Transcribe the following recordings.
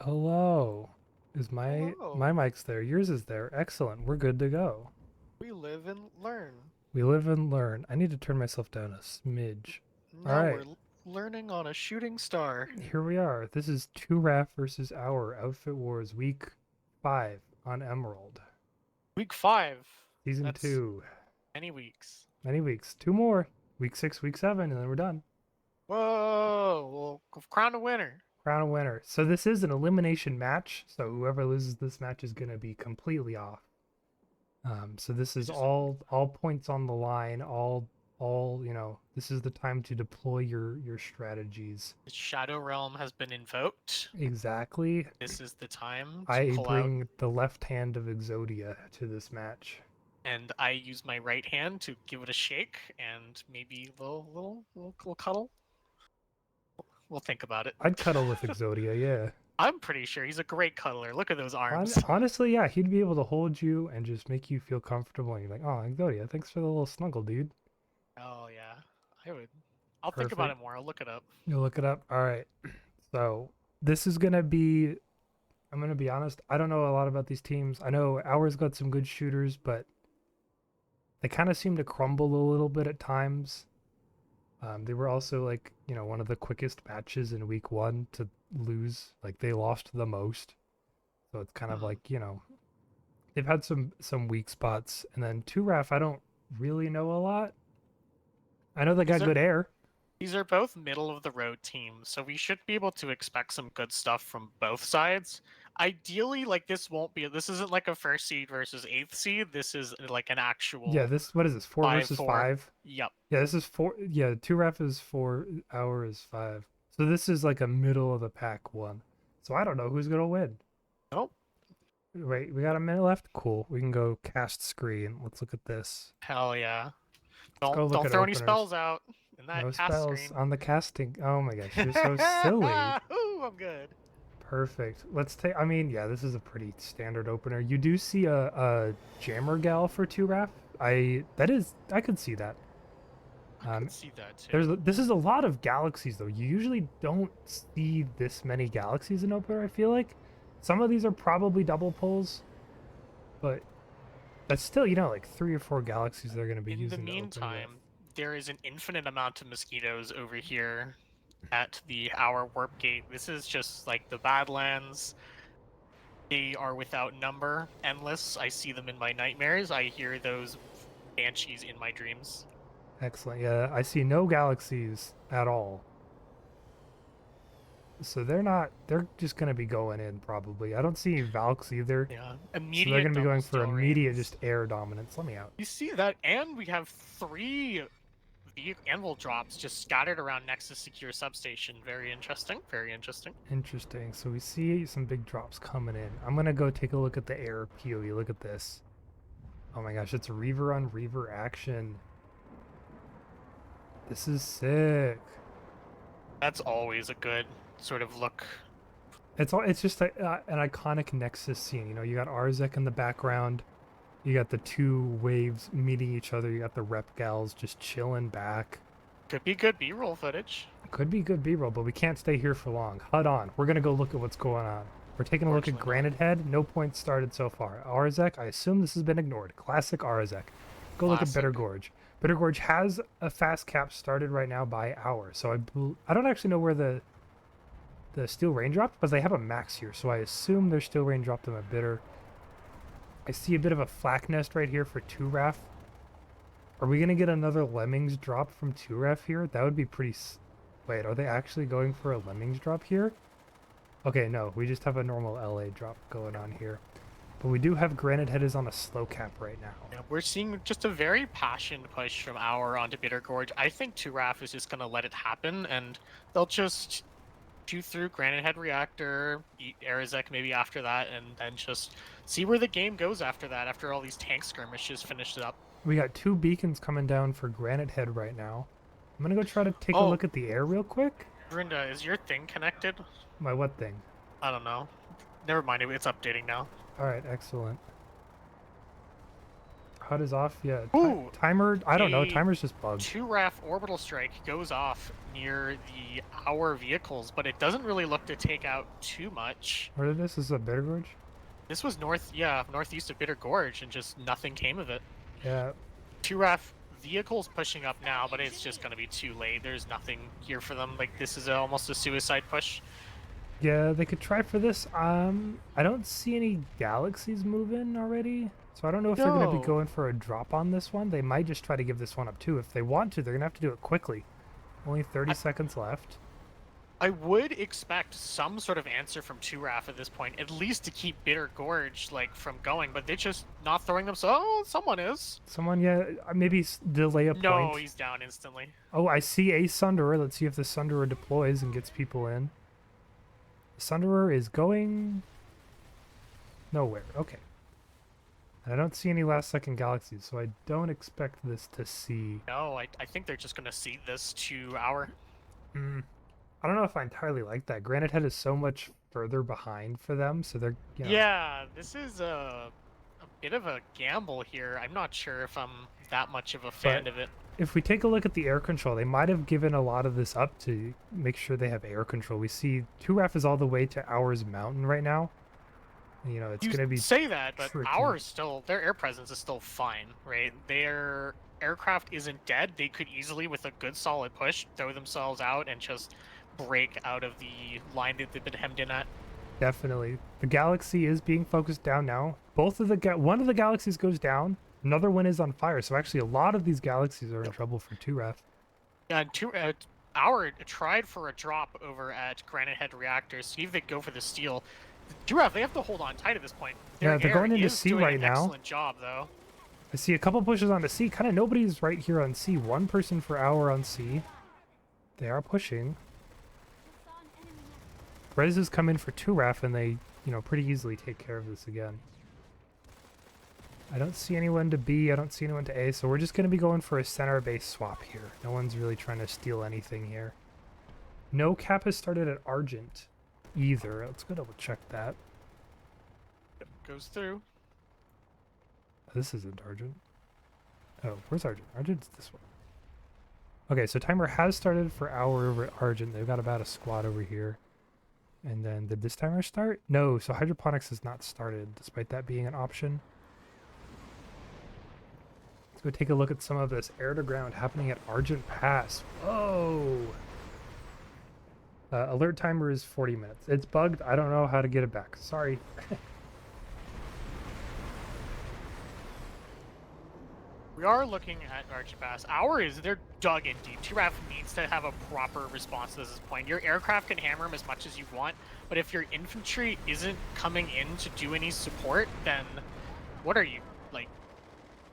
Hello. Is my Hello. mic's there? Yours is there. Excellent. We're good to go. We live and learn. We live and learn. I need to turn myself down a smidge. All Now right. we're learning on a shooting star. Here we are. This is 2RAF versus Hour Outfit Wars week 5 on Emerald. Week 5. Season That's 2. many weeks. Many weeks. Two more. Week 6, week 7, and then we're done. Whoa. We'll crown a winner. Crown a winner. So this is an elimination match. So whoever loses this match is going to be completely off. So this It's is just all points on the line, this is the time to deploy your strategies. the Shadow Realm has been invoked. Exactly. This is the time to I pull out, bring the left hand of Exodia to this match. and I use my right hand to give it a shake and maybe a little cuddle. We'll think about it. I'd cuddle with Exodia, yeah. I'm pretty sure he's a great cuddler. Look at those arms. Honestly, yeah, he'd be able to hold you and just make you feel comfortable. And you're like, oh, Exodia, thanks for the little snuggle, dude. Oh yeah, I would. I'll think about Perfect. it more. I'll look it up. You'll look it up. All right. So this is gonna be. I'm gonna be honest. I don't know a lot about these teams. I know Ours got some good shooters, but they kind of seem to crumble a little bit at times. They were also like, one of the quickest matches in week 1 to lose. Like they lost the most. So it's kind of Hmm. like, they've had some weak spots. And then 2RAF, I don't really know a lot. I know they These got are good air. these are both middle of the road teams, so we should be able to expect some good stuff from both sides. Ideally, like this isn't like a first seed versus eighth seed. This is like an Yeah, actual what is this? 4 five versus four. 5? Yep. Yeah, this is 4. Yeah, 2RAF is 4, Hour is 5. So this is like a middle of the pack one. So I don't know who's gonna win. Nope. Wait, we got a minute left? Cool. We can go cast screen. Let's look at this. Hell yeah. Let's go look Don't at throw any openers. spells out in No that cast spells screen. on the casting. Oh my gosh, you're so silly. Ooh, I'm good. Perfect. Let's take. I mean, yeah, this is a pretty standard opener. You do see a jammer gal for 2RAF. I could see that. I could Um, see that there's too. this is a lot of galaxies though. You usually don't see this many galaxies in opener. I feel like some of these are probably double pulls, but that's still like 3 or 4 galaxies they're going to be In the using to open with. meantime, there is an infinite amount of mosquitoes over here at the Hour Warp Gate. This is just like the Badlands. They are without number, endless. I see them in my nightmares. I hear those banshees in my dreams. Excellent. Yeah, I see no galaxies at all. So they're just going to be going in probably. I don't see Valks either. Yeah, So they're immediate going to be double going for steel immediate rains. just air dominance. Let me out. You see that, and we have 3 anvil drops just scattered around Nexus Secure Substation. Very interesting. Very interesting. Interesting. So we see some big drops coming in. I'm going to go take a look at the air POE. Look at this. Oh my gosh, it's Reaver on Reaver action. This is sick. That's always a good sort of look. It's just an iconic Nexus scene. You got Arzek in the background. You got the two waves meeting each other. You got the rep gals just chilling back. Could be good B-roll footage. Could be good B-roll, but we can't stay here for long. HUD on. We're gonna go look at what's going on. We're taking a look at Fortunately not. Granite Head. No points started so far. Arzek, I assume this has been ignored. Classic Arzek. Go look at Classic. Bitter Gorge. Bitter Gorge has a fast cap started right now by Hour. So I don't actually know where the steel rain dropped, but they have a max here. So I assume their steel rain dropped them a Bitter. I see a bit of a flak nest right here for 2RAF. Are we gonna get another Lemmings drop from 2RAF here? That would be pretty. Wait, are they actually going for a Lemmings drop here? Okay, no, we just have a normal LA drop going on here. But we do have Granite Head is on a slow cap right now. Yeah, we're seeing just a very passionate push from Hour onto Bitter Gorge. I think 2RAF is just going to let it happen, and they'll just shoot through Granite Head Reactor, eat Arizek maybe after that, and then just see where the game goes after that, after all these tank skirmishes finish it up. We got 2 beacons coming down for Granite Head right now. I'm gonna go try to take a Oh, look at the air real quick. Brenda, is your thing connected? My what thing? I don't know. Never mind, it's updating now. Alright, excellent. HUD is off. Yeah. Ooh, Timer. I don't know. a Timer's just bugged. 2RAF orbital strike goes off near the Hour vehicles, but it doesn't really look to take out too much. Where did this? Is a Bitter Gorge? This was northeast of Bitter Gorge, and just nothing came of it. Yeah. 2RAF vehicles pushing up now, but it's just going to be too late. There's nothing here for them. Like, this is almost a suicide push. Yeah, they could try for this. I don't see any galaxies moving already, so I don't know if they're going to be No. going for a drop on this one. They might just try to give this one up too. If they want to, they're going to have to do it quickly. Only 30 seconds left. I would expect some sort of answer from 2RAF at this point, at least to keep Bitter Gorge, like, from going, but they're just not throwing them. So, oh, someone is. Someone, yeah, maybe delay a No, point. he's down instantly. Oh, I see a Sunderer. Let's see if the Sunderer deploys and gets people in. The Sunderer is going nowhere. Okay. I don't see any last second galaxies, so I don't expect this to see. No, I think they're just going to cede this to our... I don't know if I entirely like that. Granite Head is so much further behind for them, so they're, you know... Yeah, this is a bit of a gamble here. I'm not sure if I'm that much of a fan of it. If we take a look at the air control, they might have given a lot of this up to make sure they have air control. We see 2RAF is all the way to Ours Mountain right now. You know, it's going to be say that, but tricky. ours still, their air presence is still fine, right? Their aircraft isn't dead. They could easily, with a good solid push, throw themselves out and just break out of the line that they've been hemmed in at. Definitely. The galaxy is being focused down now. Both of the one of the galaxies goes down. Another one is on fire. So actually a lot of these galaxies are in trouble for 2RAF. Yeah, our tried for a drop over at Granite Head reactors. See if they go for the steel. 2RAF, they have to hold on tight at this point. Yeah, they're going into is C doing right an now. Excellent job, though. I see a couple pushes onto C. Kind of nobody's right here on C. One person for Hour on C. They are pushing. Rez has come in for 2RAF, and they, you know, pretty easily take care of this again. I don't see anyone to B. I don't see anyone to A, so we're just going to be going for a center base swap here. No one's really trying to steal anything here. No cap has started at Argent either. Let's go double check that. Yep, goes through. This isn't Argent. Oh, where's Argent? Argent's this one. Okay, so timer has started for Hour over at Argent. They've got about a squad over here. And then, did this timer start? No, so hydroponics has not started, despite that being an option. Let's go take a look at some of this air-to-ground happening at Argent Pass. Whoa! Alert timer is 40 minutes. It's bugged. I don't know how to get it back. Sorry. We are looking at Argent Pass. They're dug in deep. 2RAF needs to have a proper response to this point. Your aircraft can hammer them as much as you want, but if your infantry isn't coming in to do any support, then what are you? Like,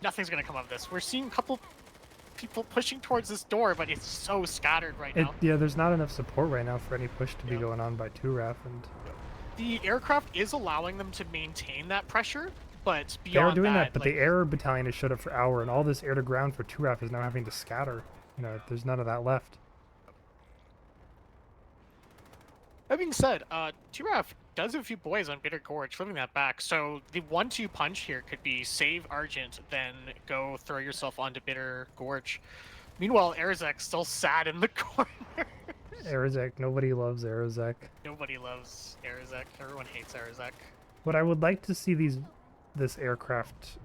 nothing's going to come of this. We're seeing a couple people pushing towards this door, but it's so scattered right now. Yeah, there's not enough support right now for any push to be going on by 2RAF, and the aircraft is allowing them to maintain that pressure, but they beyond are doing that, but like, the air battalion has showed up for Hour, and all this air to ground for 2RAF is now having to scatter. You know, there's none of that left. That being said, 2RAF does have a few boys on Bitter Gorge, flipping that back. So the 1-2 punch here could be save Argent, then go throw yourself onto Bitter Gorge. Meanwhile, Arizek's still sad in the corner. Arizek, nobody loves Arizek. Nobody loves Arizek. Everyone hates Arizek. What I would like to see this aircraft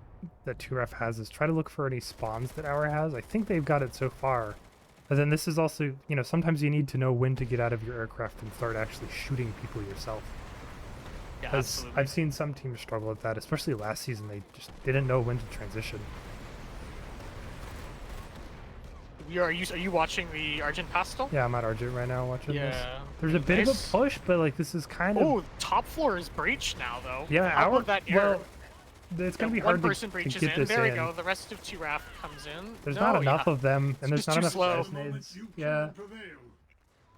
that 2RAF has is try to look for any spawns that Hour has. I think they've got it so far. But then this is also, you know, sometimes you need to know when to get out of your aircraft and start actually shooting people yourself. Yeah, Because absolutely. I've seen some teams struggle with that, especially last season. They just didn't know when to transition. Are you watching the Argent Pass still? Yeah, I'm at Argent right now watching this. Yeah. There's a bit of Nice. a push, but like this is kind of... Oh, top floor is breached now, though. Yeah, How Hour... about that air? Well, it's going to be one hard person to breaches get in. this There we in. go. The rest of 2RAF comes in. There's No, not enough yeah. of them, and It's there's not just enough too slow. nades. Yeah.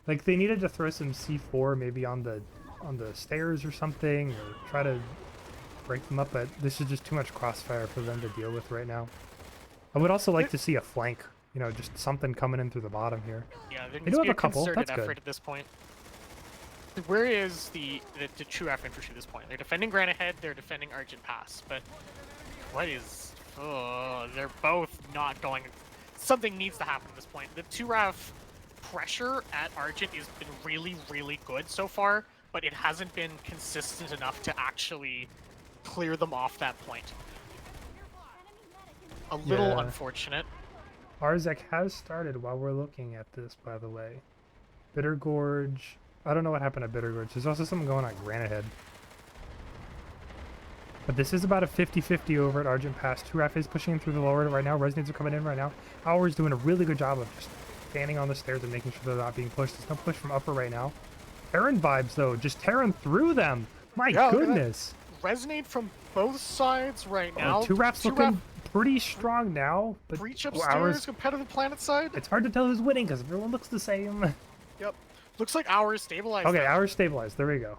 Like they needed to throw some C4 maybe on the stairs or something, or try to break them up, but this is just too much crossfire for them to deal with right now. I would also like to see a flank, you know, just something coming in through the bottom here. Yeah, there They needs do to be have a a couple, concerted that's good. effort at this point. Where is the 2RAF infantry at this point? They're defending Granite Head, they're defending Argent Pass, but what is Oh, they're both not going. Something needs to happen at this point. The 2RAF pressure at Argent has been really, really good so far, but it hasn't been consistent enough to actually clear them off that point. A little Yeah. unfortunate. Arzek has started while we're looking at this, by the way. Bitter Gorge. I don't know what happened at Bitter Gorge. There's also something going on at Granite Head. But this is about a 50-50 over at Argent Pass. 2RAF is pushing in through the lower right now. Resonates are coming in right now. H0UR is doing a really good job of just standing on the stairs and making sure they're not being pushed. There's no push from upper right now. Terran vibes, though. Just tearing through them. My goodness. Resonate from both sides right now. 2RAF's looking pretty strong now. But breach upstairs compared to the planet side. It's hard to tell who's winning because everyone looks the same. Yep. Looks like H0UR is stabilized. Okay, H0UR stabilized. There we go.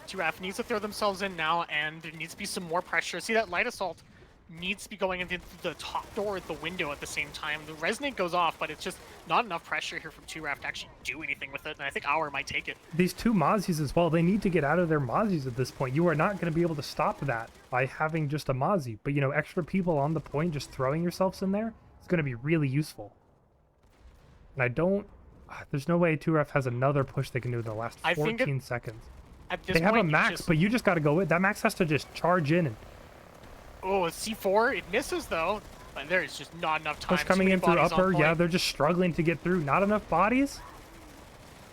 2RAF needs to throw themselves in now, and there needs to be some more pressure. See, that light assault needs to be going into the top door at the window at the same time. The resonate goes off, but it's just not enough pressure here from 2RAF to actually do anything with it, and I think H0UR might take it. These two Mozzies as well, they need to get out of their Mozzies at this point. You are not going to be able to stop that by having just a Mozzie, but, you know, extra people on the point, just throwing yourselves in there, it's going to be really useful. And I don't... There's no way 2RAF has another push they can do in the last 14 seconds. At this they have point, a max, but you just got to go in. That max has to just charge in. And... Oh, a C4. It misses, though. But there is just not enough time. Push coming in through upper. Yeah, they're just struggling to get through. Not enough bodies.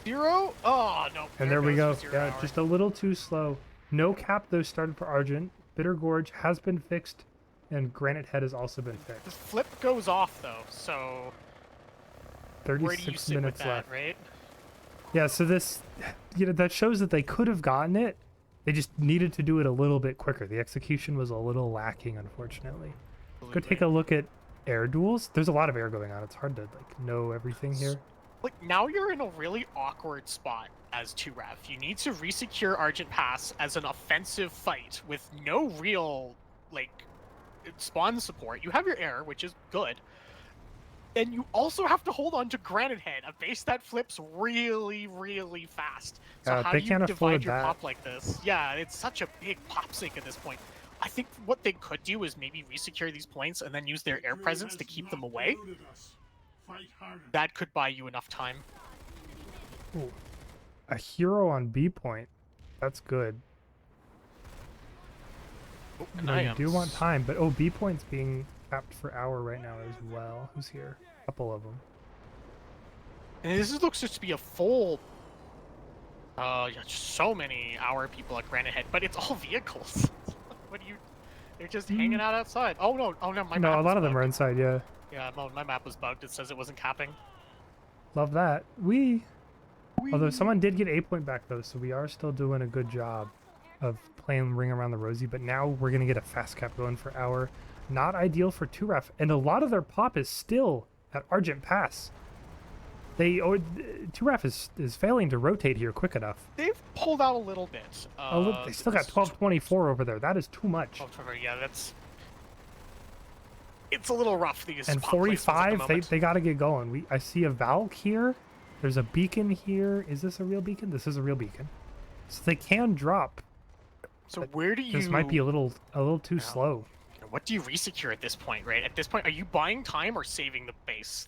0? Oh, no. And there we go. Yeah, H0UR. just a little too slow. No cap, though, started for Argent. Bitter Gorge has been fixed, and Granite Head has also been fixed. The flip goes off, though, so... 36 where do you sit minutes with that, left. right? Yeah, so this, you know, that shows that they could have gotten it. They just needed to do it a little bit quicker. The execution was a little lacking, unfortunately. Go take a look at air duels. There's a lot of air going on. It's hard to like know everything here. Like, now you're in a really awkward spot as 2RAF. You need to resecure Argent Pass as an offensive fight with no real, like, spawn support. You have your air, which is good. And you also have to hold on to Granite Head, a base that flips really, really fast. So how do you divide your pop like this? Yeah, it's such a big pop sink at this point. I think what they could do is maybe resecure these points and then use their air presence to keep them away. That could buy you enough time. Ooh. A hero on B point. That's good. Oh, You know, you do want time, but oh, B point's being tapped for H0UR right now as well. Who's here? A couple of them. And this looks just to be a full... yeah, so many H0UR people at Granite Head, but it's all vehicles. What do you... They're just hanging out outside. Oh no, my map No, a lot was of them bugged. are inside, yeah. Yeah, my map was bugged. It says it wasn't capping. Love that. Although someone did get A point back though, so we are still doing a good job of playing Ring Around the Rosie, but now we're going to get a fast cap going for H0UR. Not ideal for 2RAF, and a lot of their pop is still at Argent Pass. 2RAF is failing to rotate here quick enough. They've pulled out a little bit. They still got 1224 over there. That is too much. Yeah, that's... It's a little rough, these And pop 45, the they got to get going. I see a Valk here. There's a beacon here. Is this a real beacon? This is a real beacon. So they can drop. So where do you... This might be a little too slow. What do you resecure at this point, right? At this point, are you buying time or saving the base?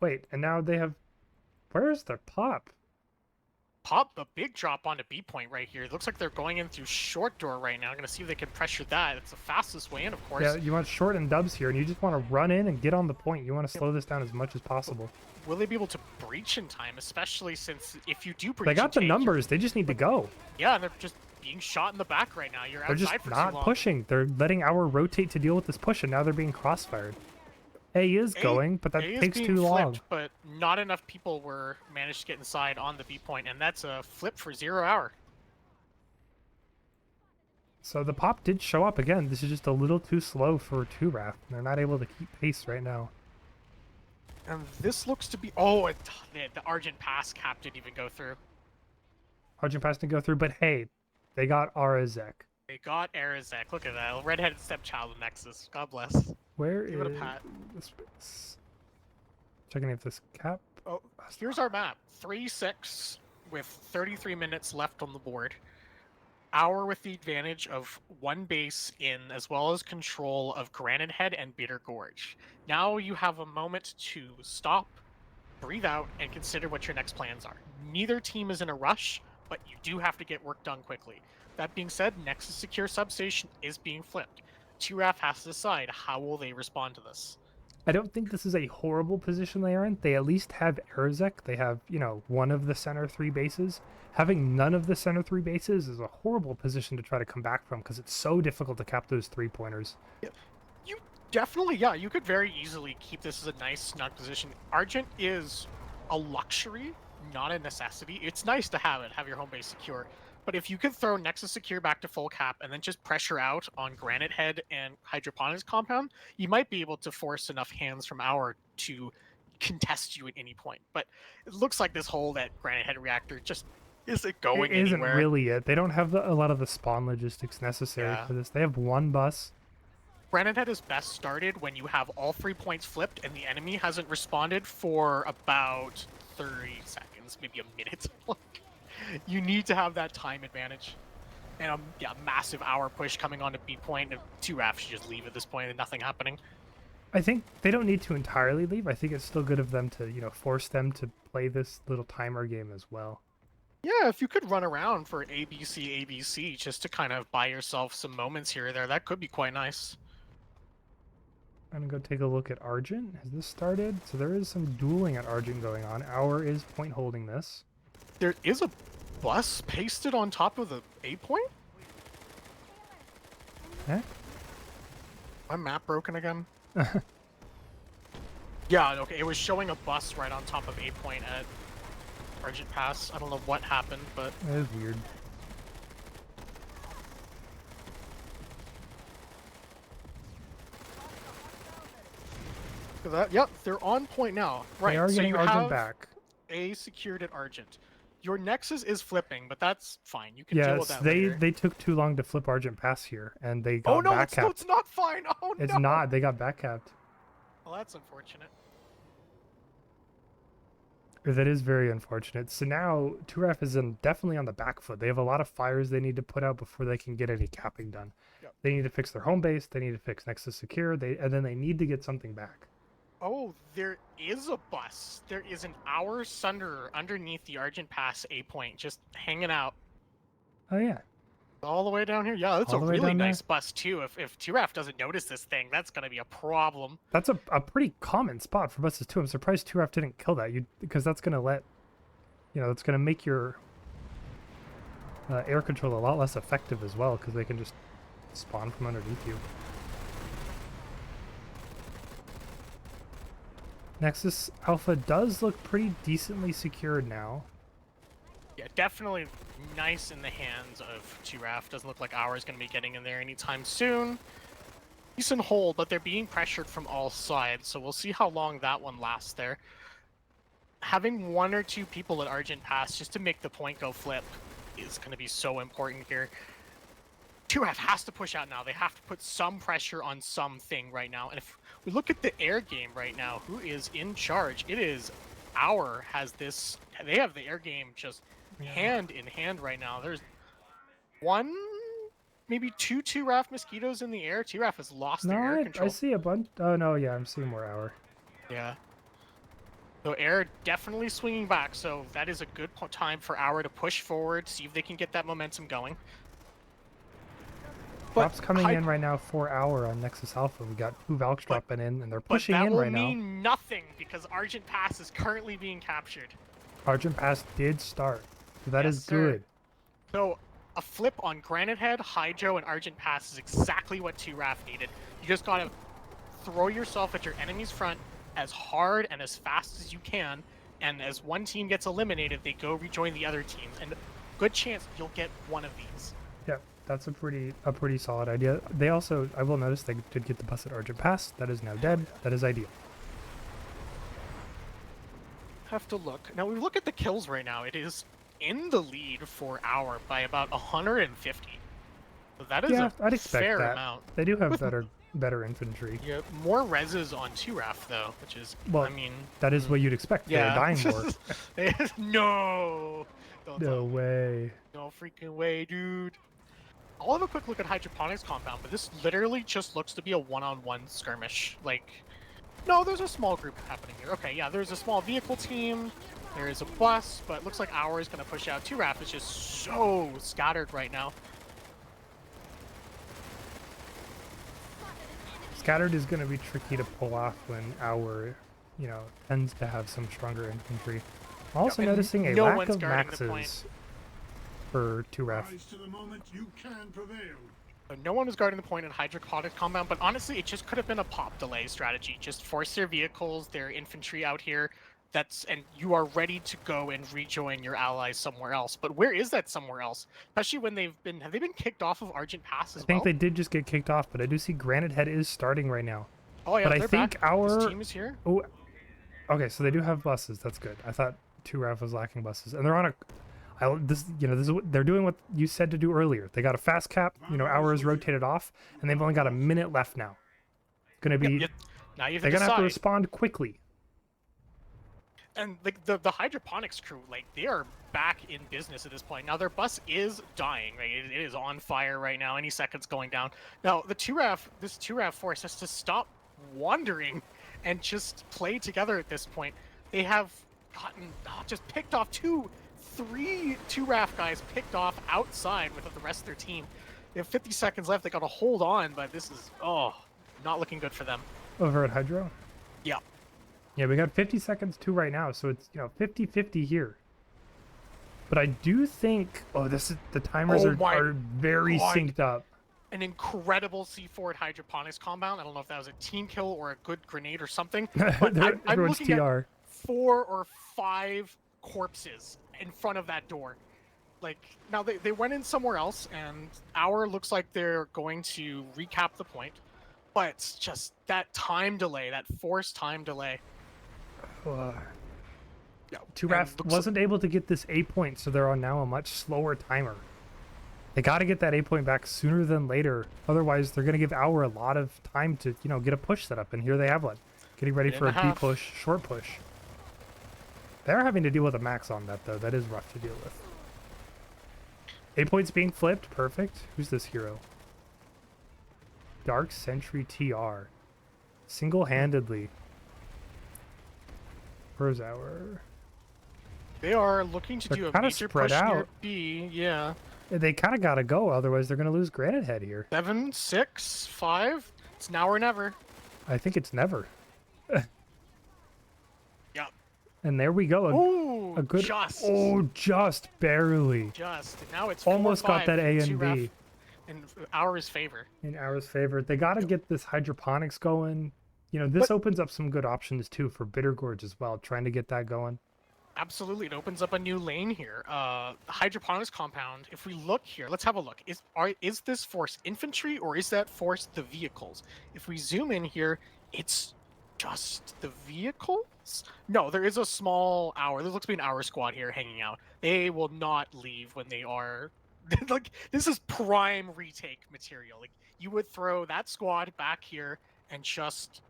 Wait, and now they have... Where's their pop? Pop a big drop onto B point right here. It looks like they're going in through short door right now. I'm going to see if they can pressure that. It's the fastest way in, of course. Yeah, you want short and dubs here, and you just want to run in and get on the point. You want to slow this down as much as possible. Will they be able to breach in time, especially since if you do breach... They got the numbers. They just need to go. Yeah, and they're just being shot in the back right now. You're They're outside just for not too long. pushing. They're letting H0UR rotate to deal with this push, and now they're being crossfired. A is going, but that takes too long. But not enough people were managed to get inside on the B point, and that's a flip for 0 H0UR. So the pop did show up again. This is just a little too slow for 2RAF. They're not able to keep pace right now. And this looks to be... Oh, the Argent Pass cap didn't even go through. Argent Pass didn't go through, but hey, they got Arazek. They got Arazek. Look at that. Redheaded stepchild of Nexus. God bless. Where Give it a is pat. the space? Checking if this cap... Oh, here's our map. 3-6 with 33 minutes left on the board. Our with the advantage of one base in, as well as control of Granite Head and Bitter Gorge. Now you have a moment to stop, breathe out, and consider what your next plans are. Neither team is in a rush, but you do have to get work done quickly. That being said, Nexus Secure Substation is being flipped. 2RAF has to decide how will they respond to this. I don't think this is a horrible position they are in. They at least have Erzek. They have, you know, one of the center 3 bases. Having none of the center 3 bases is a horrible position to try to come back from because it's so difficult to cap those 3-pointers. You definitely, yeah, you could very easily keep this as a nice snug position. Argent is a luxury, not a necessity. It's nice to have your home base secure. But if you could throw Nexus Secure back to full cap and then just pressure out on Granite Head and Hydroponics Compound, you might be able to force enough hands from Our to contest you at any point. But it looks like this whole that Granite Head reactor just isn't going It isn't anywhere. really it. They don't have a lot of the spawn logistics necessary for this. They have one bus. Granite Head is best started when you have all 3 points flipped and the enemy hasn't responded for about 30 seconds, maybe a minute. You need to have that time advantage. And yeah, massive Hour push coming onto B point, and 2RAF should just leave at this point and nothing happening. I think they don't need to entirely leave. I think it's still good of them to, you know, force them to play this little timer game as well. Yeah, if you could run around for ABC, ABC, just to kind of buy yourself some moments here or there, that could be quite nice. I'm gonna go take a look at Argent. Has this started? So there is some dueling at Argent going on. Our is point holding this. There is a bus pasted on top of the A point? Eh? My map broken again? Yeah, okay, it was showing a bus right on top of A point at Argent Pass. I don't know what happened, but... That is weird. Yep, they're on point now. Right, They are so getting you Argent have back. A secured at Argent. Your Nexus is flipping, but that's fine. You can deal with Yes, that later. they took too long to flip Argent Pass here, and they got Oh no, back capped. it's not fine! Oh no! It's not. They got back capped. Well, that's unfortunate. That is very unfortunate. So now 2RAF is definitely on the back foot. They have a lot of fires they need to put out before they can get any capping done. Yep. They need to fix their home base. They need to fix Nexus Secure. And then they need to get something back. Oh, there is a bus. There is an Hour Sunderer underneath the Argent Pass A point, just hanging out. Oh yeah. All the way down here? Yeah, that's a All the way really down nice bus too. If 2RAF doesn't notice this thing, that's gonna be a problem. That's a pretty common spot for buses too. I'm surprised 2RAF didn't kill that. Because that's gonna that's gonna make your air control a lot less effective as well, because they can just spawn from underneath you. Nexus Alpha does look pretty decently secured now. Yeah, definitely nice in the hands of 2RAF. Doesn't look like Hour is going to be getting in there anytime soon. Decent hold, but they're being pressured from all sides, so we'll see how long that one lasts there. Having 1 or 2 people at Argent Pass just to make the point go flip is going to be so important here. 2RAF has to push out now. They have to put some pressure on something right now. And if we look at the air game right now, who is in charge? It is Hour has this. They have the air game just hand in hand right now. There's 1, maybe 2 2RAF mosquitoes in the air. 2RAF has lost their air control. I see a bunch. Oh no, yeah, I'm seeing more Hour. Yeah. So air definitely swinging back. So that is a good time for Hour to push forward, see if they can get that momentum going. Drops coming in right now for Hour on Nexus Alpha. We got 2 Valks dropping in, and they're pushing in right now. That will mean nothing because Argent Pass is currently being captured. Argent Pass did start, so that is good. So a flip on Granite Head, H0UR, and Argent Pass is exactly what 2RAF needed. You just gotta throw yourself at your enemy's front as hard and as fast as you can, and as one team gets eliminated, they go rejoin the other teams, and good chance you'll get one of these. Yeah, that's a pretty solid idea. They also, I will notice, they did get the bus at Argent Pass. That is now dead. That is ideal. Have to look. Now we look at the kills right now. It is in the lead for Hour by about 150. So that is I'd a expect fair that. amount. They do have better infantry. Yeah, more reses on 2RAF though, which is, Well, I mean, that is what you'd expect. yeah. They're dying more. No. Don't No tell me. way. No freaking way, dude. I'll have a quick look at hydroponics compound, but this literally just looks to be a one-on-one skirmish. Like, no, there's a small group happening here. Okay, yeah, there's a small vehicle team. There is a bus, but it looks like Hour is going to push out. 2RAF is just so scattered right now. Scattered is going to be tricky to pull off when our, you know, tends to have some stronger infantry. I'm also noticing a lack of maxes for 2RAF. No one was guarding the point in hydroponic compound, but honestly, it just could have been a pop delay strategy. Just force their vehicles, their infantry out here. And you are ready to go and rejoin your allies somewhere else. But where is that somewhere else? Especially when have they been kicked off of Argent Pass as well? I think they did just get kicked off, but I do see Granite Head is starting right now. Oh yeah, but I think back. our This team is here. Oh, okay, so they do have buses. That's good. I thought 2RAF was lacking buses, and they're on a. This is what they're doing. What you said to do earlier. They got a fast cap. You know, Hour is rotated off, and they've only got a minute left now. Gonna be. Yep. Now you have they're to gonna have to respond quickly. And like the hydroponics crew, like they are back in business at this point. Now their bus is dying, right? It is on fire right now. Any second's going down. Now the this 2RAF force has to stop wandering and just play together at this point. They have gotten just picked off 3 2RAF guys picked off outside with the rest of their team. They have 50 seconds left. They got to hold on, but this is not looking good for them. Over at Hydro. Yeah. Yeah, we got 50 seconds too right now, so it's 50-50 here. But I do think the timers are very synced up. An incredible C4 at hydroponics compound. I don't know if that was a team kill or a good grenade or something. But I'm looking at 4 or 5 corpses in front of that door. Like now they went in somewhere else, and Hour looks like they're going to recap the point. But it's just that time delay, that forced time delay. 2RAF wasn't able to get this A point, so they're on now a much slower timer. They got to get that A point back sooner than later. Otherwise, they're going to give Hour a lot of time to, get a push set up. And here they have one. Getting ready for a B push, short push. They're having to deal with a max on that, though. That is rough to deal with. A point's being flipped. Perfect. Who's this hero? Dark Sentry TR. Single-handedly. Where's Hour? They are looking to do a major push near B. Yeah. They kind of got to go, otherwise they're going to lose Granite Head here. 7, 6, 5. It's now or never. I think it's never. Yeah. And there we go. Ooh, a good. Just barely. Just. Now it's almost 4, got that A and B. In Hour's favor. In Hour's favor. They got to get this hydroponics going. This opens up some good options too for Bitter Gorge as well, trying to get that going. Absolutely, it opens up a new lane here. Hydroponics compound. If we look here, let's have a look. Is this force infantry or is that force the vehicles? If we zoom in here, it's just the vehicles. No, there is a small Hour. There looks to be an Hour squad here hanging out. They will not leave when they are. Like this is prime retake material. Like you would throw that squad back here and just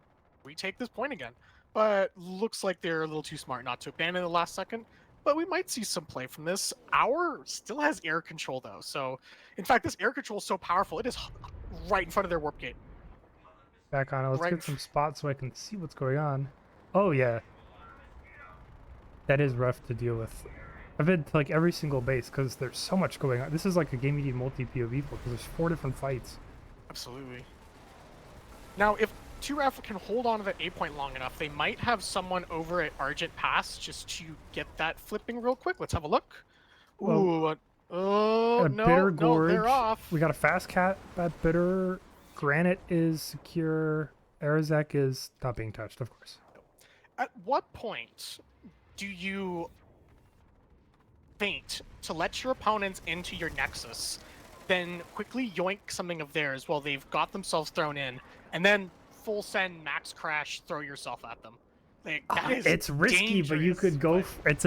retake this point again. But looks like they're a little too smart not to abandon the last second. But we might see some play from this. Hour still has air control, though. So, in fact, this air control is so powerful. It is right in front of their warp gate. Back on it. Let's get some spots so I can see what's going on. Oh, yeah. That is rough to deal with. I've been to, every single base because there's so much going on. This is like a game you need multi-POV for because there's 4 different fights. Absolutely. Now, if 2RAF can hold on to that A point long enough, they might have someone over at Argent Pass just to get that flipping real quick. Let's have a look. Ooh, Bitter Gorge. They're off. We got a fast cat at Bitter. Granite is secure. Arizek is not being touched, of course. At what point do you feint to let your opponents into your Nexus, then quickly yoink something of theirs while they've got themselves thrown in, and then full send max crash throw yourself at them? Like, it's risky, but you could go. It's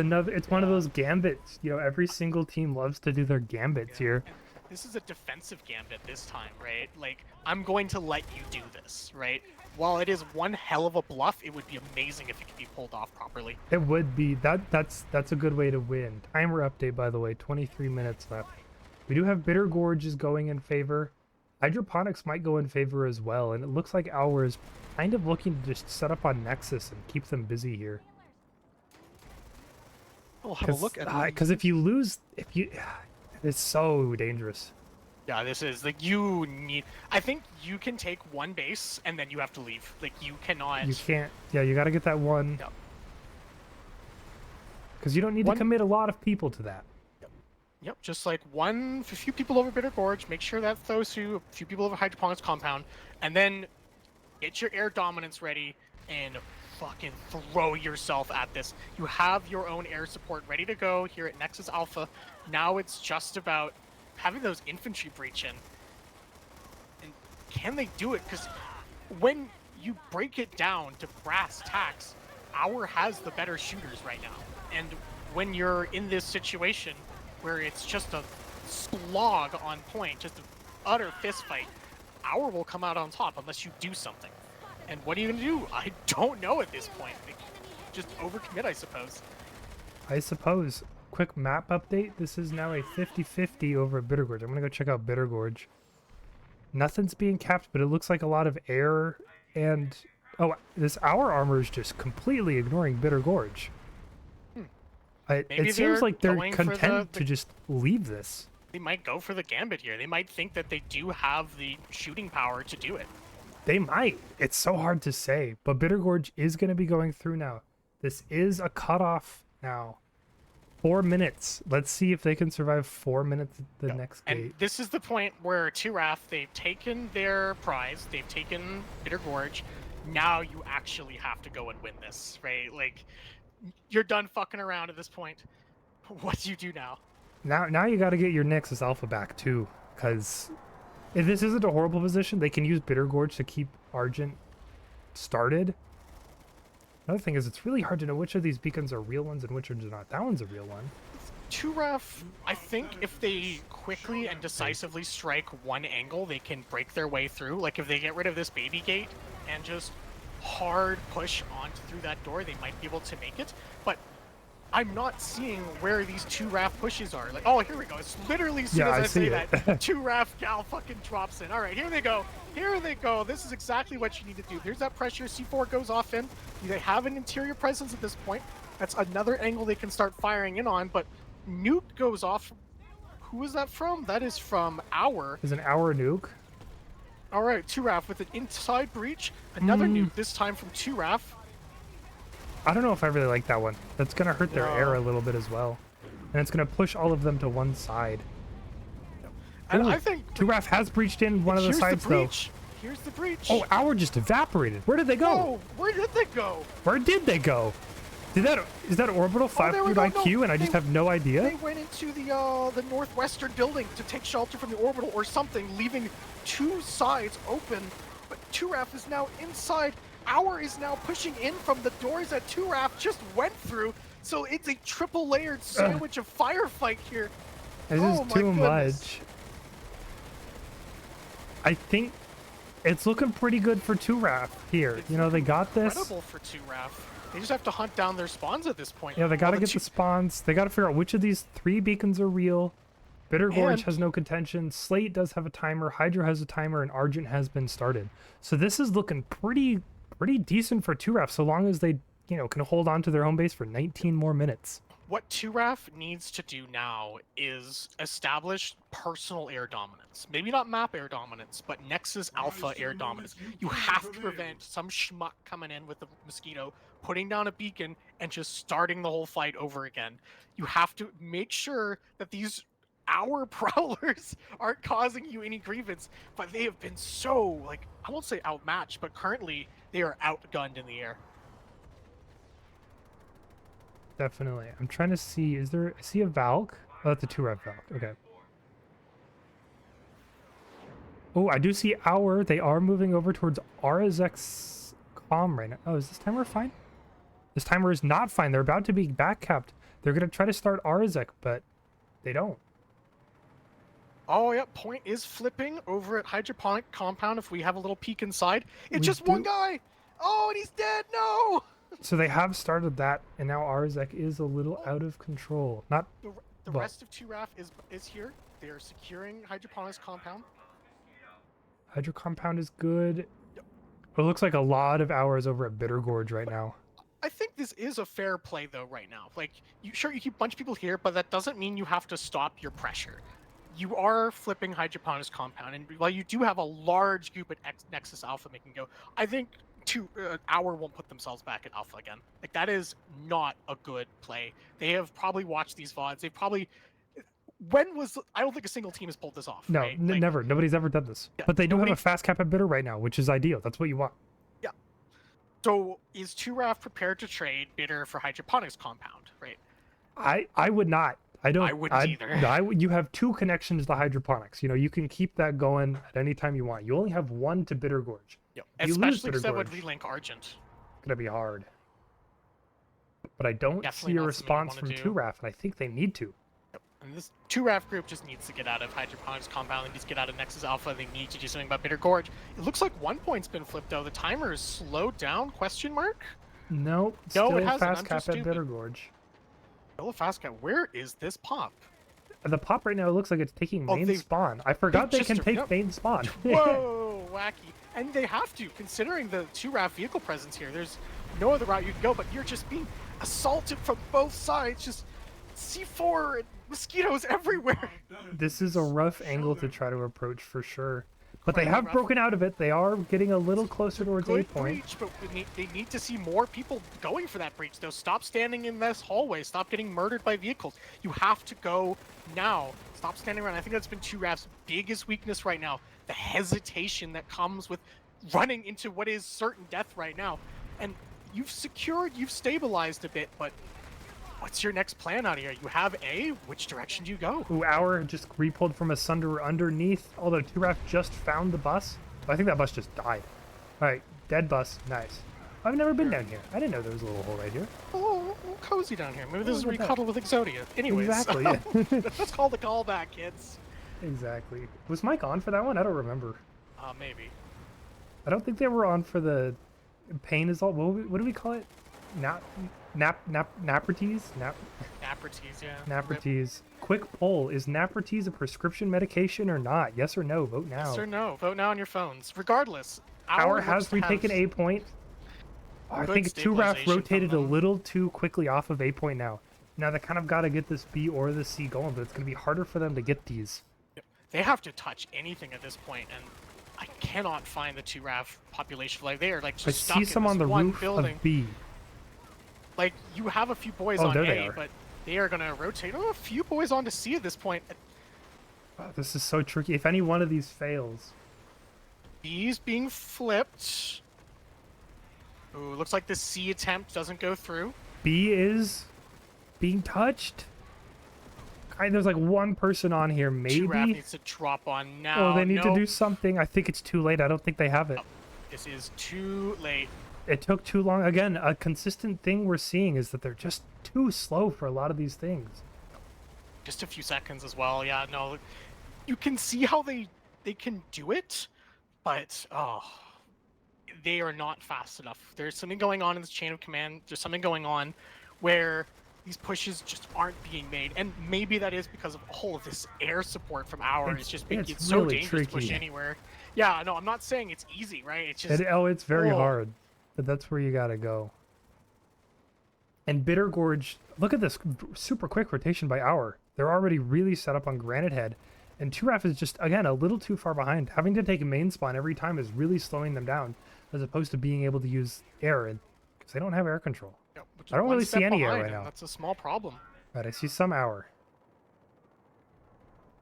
one of those gambits. Every single team loves to do their gambits here. This is a defensive gambit this time, right? Like, I'm going to let you do this, right? While it is one hell of a bluff, it would be amazing if it could be pulled off properly. It would be. That's a good way to win. Timer update, by the way. 23 minutes left. We do have Bitter Gorge is going in favor. Hydroponics might go in favor as well, and it looks like Hour is kind of looking to just set up on Nexus and keep them busy here. We'll have a look at Because if you lose, it's so dangerous. Yeah, this is like you need. I think you can take one base and then you have to leave. Like you cannot. You can't. Yeah, you got to get that one. Yep. Because you don't need to commit a lot of people to that. Yep, just like a few people over Bitter Gorge, make sure that throws through a few people over Hydroponics Compound, and then get your air dominance ready and fucking throw yourself at this. You have your own air support ready to go here at Nexus Alpha. Now it's just about having those infantry breach in. And can they do it? Because when you break it down to brass tacks, Hour has the better shooters right now. And when you're in this situation where it's just a slog on point, just an utter fist fight, Hour will come out on top unless you do something. And what are you going to do? I don't know at this point. Like, just overcommit, I suppose. I suppose. Quick map update. This is now a 50-50 over Bitter Gorge. I'm going to go check out Bitter Gorge. Nothing's being capped, but it looks like a lot of air and... Oh, this Hour armor is just completely ignoring Bitter Gorge. It seems like they're content to just leave this. They might go for the gambit here. They might think that they do have the shooting power to do it. They might. It's so hard to say. But Bitter Gorge is going to be going through now. This is a cutoff now. 4 minutes. Let's see if they can survive 4 minutes at the next gate. And this is the point where Turaf, they've taken their prize. They've taken Bitter Gorge. Now you actually have to go and win this, right? Like, you're done fucking around at this point. What do you do now? Now you got to get your Nexus Alpha back too, because if this isn't a horrible position, they can use Bitter Gorge to keep Argent started. Another thing is, it's really hard to know which of these beacons are real ones and which ones are not. That one's a real one. Turaf, I think if they quickly and decisively strike one angle, they can break their way through. Like if they get rid of this baby gate and just hard push on through that door, they might be able to make it. But I'm not seeing where these two RAF pushes are. Like, oh, here we go. It's literally as soon as I say that, two RAF gal fucking drops in. All right, here they go. Here they go. This is exactly what you need to do. There's that pressure. C4 goes off in. They have an interior presence at this point. That's another angle they can start firing in on, but nuke goes off. Who is that from? That is from Hour. Is an Hour nuke? All right, 2RAF with an inside breach. Another nuke, this time from 2RAF. I don't know if I really like that one. That's going to hurt their air a little bit as well. And it's going to push all of them to one side. And ooh, I think 2RAF has breached in one of the sides, though. Here's the breach. Oh, Hour just evaporated. Where did they go? Oh, where did they go? Where did they go? Is that orbital 500 IQ and I just have no idea? They went into the northwestern building to take shelter from the orbital or something, leaving two sides open. But 2RAF is now inside. Hour is now pushing in from the doors that 2RAF just went through. So it's a triple layered sandwich of firefight here. This is too much. I think it's looking pretty good for 2RAF here. You know, they got this. Incredible for 2RAF. They just have to hunt down their spawns at this point. Yeah, they got to get the spawns. They got to figure out which of these 3 beacons are real. Bitter Gorge has no contention. Slate does have a timer. H0UR has a timer, and Argent has been started. So this is looking pretty decent for 2RAF, so long as they, can hold on to their home base for 19 more minutes. What 2RAF needs to do now is establish personal air dominance. Maybe not map air dominance, but Nexus Alpha air dominance. You have to prevent some schmuck coming in with the Mosquito, putting down a beacon, and just starting the whole fight over again. You have to make sure that these Hour prowlers aren't causing you any grievance, but they have been so, I won't say outmatched, but currently they are outgunned in the air. Definitely. I'm trying to see, I see a Valk? Oh, that's a 2RAF Valk. Okay. Oh, I do see Hour. They are moving over towards Arazek's comm right now. Oh, is this timer fine? This timer is not fine. They're about to be back capped. They're going to try to start Arazek, but they don't. Oh, yeah, point is flipping over at Hydroponic Compound if we have a little peek inside. It's just one guy! Oh, and he's dead! No! So they have started that, and now Arazek is a little out of control. Not the rest of 2RAF is here. They are securing hydroponics compound. Hydro compound is good. Yep. It looks like a lot of hours over at Bitter Gorge right now. I think this is a fair play though right now. Like, you keep a bunch of people here, but that doesn't mean you have to stop your pressure. You are flipping hydroponics compound, and while you do have a large group at Nexus Alpha making go, I think Hour won't put themselves back at Alpha again. Like, that is not a good play. They have probably watched these VODs. They've probably I don't think a single team has pulled this off, No, right? Like, never. Nobody's ever done this. yeah, But they do have nobody. a fast cap at Bitter right now, which is ideal. That's what you want. Yeah. So is 2RAF prepared to trade Bitter for hydroponics compound, right? I would not. I don't. I wouldn't either. You have 2 connections to hydroponics. You know, you can keep that going at any time you want. You only have 1 to Bitter Gorge. Yep. You lose Especially Bitter because that would Gorge. relink Argent. Gonna be hard. But I don't Definitely see a not something you response wanna from do. 2RAF, and I think they need to. And this 2RAF group just needs to get out of hydroponics compound. They need to get out of Nexus Alpha. They need to do something about Bitter Gorge. It looks like 1 point's been flipped though. The timer is slowed down? Question mark? Nope. No, Still it hasn't. fast I'm cap just at stupid. Bitter Gorge. Still a fast cap. Where is this pop? The pop right now looks like it's taking Oh, main they've- spawn. I forgot they just- can take yep. main spawn. Whoa, wacky. And they have to, considering the 2RAF vehicle presence here. There's no other route you can go, but you're just being assaulted from both sides. Just C4 and mosquitoes everywhere. This is a rough angle to try to approach for sure. But they Quite have rough. broken out of it. They are getting a little closer towards Good 8 point. breach, but they need to see more people going for that breach, though. Stop standing in this hallway. Stop getting murdered by vehicles. You have to go now. Stop standing around. I think that's been 2RAF's biggest weakness right now. The hesitation that comes with running into what is certain death right now. And you've stabilized a bit, but what's your next plan out of here? You have A. Which direction do you go? Ooh, Hour just repulled from asunder underneath. Although 2RAF just found the bus. I think that bus just died. Alright, dead bus. Nice. I've never been down here. I didn't know there was a little hole right here. Oh, a little cozy down here. Maybe this is where you look at cuddle with H0UR. Anyways, Exactly, yeah. let's call the call back, kids. Exactly. Was Mike on for that one? I don't remember. Maybe. I don't think they were on for the pain is all. What do we call it? Naprotease? Naprotease, yeah. Naprotease. Quick poll: is Naprotease a prescription medication or not? Yes or no? Vote now. Yes or no? Vote now on your phones. Regardless, Hour looks has to retaken have A point. Oh, I good think 2RAF stabilization rotated a from them. little too quickly off of A point now. Now they kind of got to get this B or the C going, but it's going to be harder for them to get these. They have to touch anything at this point, and I cannot find the 2RAF population flag. They are like I just stuck see in some this on the one roof building. of B. Like, you have a few boys Oh, on there they A, are. but they are gonna rotate. Oh, a few boys on to C at this point. Wow, this is so tricky. If any one of these fails, B's being flipped. Ooh, looks like the C attempt doesn't go through. B is being touched. There's like one person on here, 2RAF maybe. needs to drop on now. Oh, they need to Nope. do something. I think it's too late. I don't think they have it. This is too late. It took too long. Again, a consistent thing we're seeing is that they're just too slow for a lot of these things. Just a few seconds as well. Yeah, no. You can see how they can do it, but they are not fast enough. There's something going on in this chain of command. There's something going on where these pushes just aren't being made, and maybe that is because of all of this air support from Hour. It's just it's it's so really dangerous to push tricky. anywhere. Yeah, no, I'm not saying it's easy, right? It's just It's very oh. hard, but that's where you gotta go. And Bitter Gorge, look at this super quick rotation by Hour. They're already really set up on Granite Head, and 2RAF is just, again, a little too far behind. Having to take a main spawn every time is really slowing them down, as opposed to being able to use air, because they don't have air control. yeah, which is I don't one really see step any air behind, right and now. That's a small problem. Right, I see some Hour.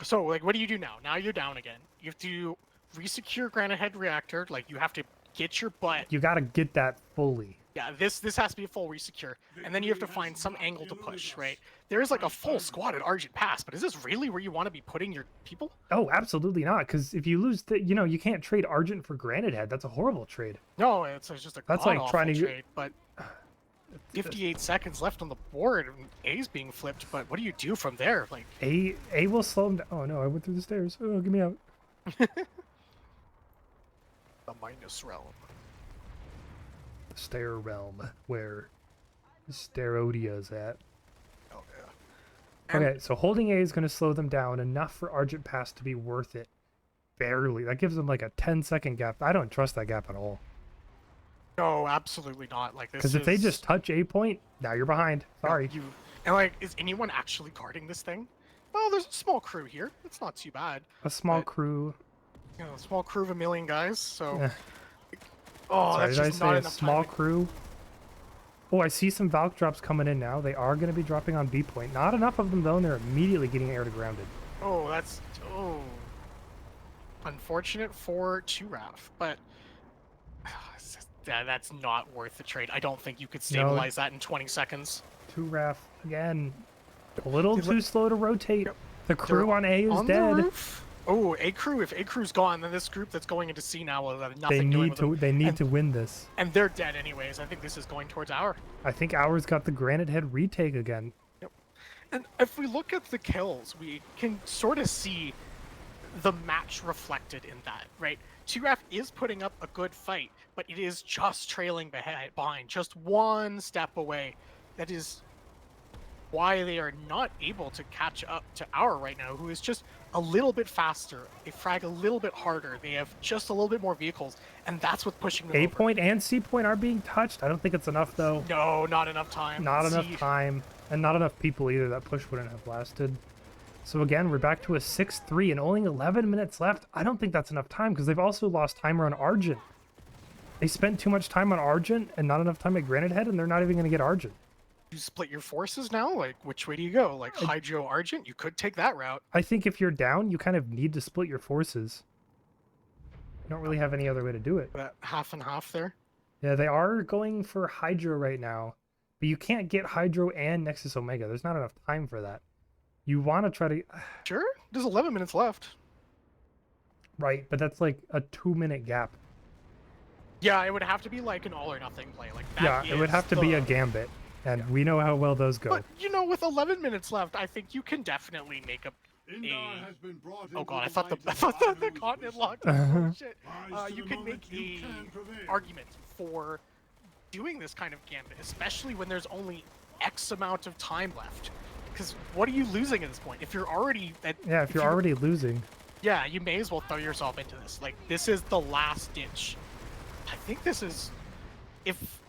So, like, what do you do now? Now you're down again. You have to resecure Granite Head reactor. Like, you have to get your butt. You gotta get that fully. Yeah, this has to be a full resecure, and then you have to find some angle to push, right? There is like a full squad at Argent Pass, but is this really where you want to be putting your people? Oh, absolutely not, because if you lose, you can't trade Argent for Granite Head. That's a horrible trade. No, it's just a That's like god-awful trying to get- trade. But 58 seconds left on the board, and A's being flipped. But what do you do from there? Like, A will slow him down. Oh no, I went through the stairs. Oh, get me out. the minus realm. The stair realm, where Stairodia's at. Oh yeah. And Okay, so holding A is going to slow them down enough for Argent Pass to be worth it. Barely. That gives them like a 10-second gap. I don't trust that gap at all. no, absolutely not. Like Because this if they just is touch A point, now you're behind. no, Sorry. you and like, is anyone actually guarding this thing? Well, there's a small crew here. It's not too bad. A small But crew. you know, a small crew of 1,000,000 guys. So, Eh, oh, sorry, that's did I just say not a enough small time. crew? Oh, I see some Valk drops coming in now. They are going to be dropping on B point. Not enough of them, though, and they're immediately getting air to grounded. Oh, that's unfortunate for 2RAF, but that's not worth the trade. I don't think you could No, stabilize that in 20 seconds. 2RAF, again, a little too slow to rotate. Yep. The crew They're on A is on the dead. roof. Oh, A crew. If A crew's gone, then this group that's going into C now will have They nothing doing need with them. to. They need and, to win this. and they're dead anyways. I think this is going towards our. I think ours got the Granite Head retake again. Yep. And if we look at the kills, we can sort of see the match reflected in that, right? 2RAF is putting up a good fight, but it is just trailing behind, just one step away. That is why they are not able to catch up to our right now, who is just a little bit faster. They frag a little bit harder. They have just a little bit more vehicles, and that's what's pushing them A over. point and C point are being touched. I don't think it's enough, though. No, not enough time. Not See, enough time, and not enough people either. That push wouldn't have lasted. So again, we're back to a 6-3 and only 11 minutes left. I don't think that's enough time because they've also lost timer on Argent. They spent too much time on Argent and not enough time at Granite Head, and they're not even going to get Argent. You split your forces now? Like, which way do you go? Like, Hydro Argent? You could take that route. I think if you're down, you kind of need to split your forces. You don't really have any other way to do it. That half and half there. Yeah, they are going for Hydro right now, but you can't get Hydro and Nexus Omega. There's not enough time for that. You want to try to... Sure, there's 11 minutes left. Right, but that's like a 2-minute gap. Yeah, it would have to be like an all or nothing play. Like that Yeah, it would have to be a the- gambit, and we know how well those go. But you know, with 11 minutes left, I think you can definitely make a. Oh god, I thought the continent locked. Oh, shit. You can make a argument for doing this kind of gambit, especially when there's only X amount of time left. Because what are you losing at this point? If you're already at, Yeah, if you're already losing. yeah, you may as well throw yourself into this. Like, this is the last ditch. I think this is... If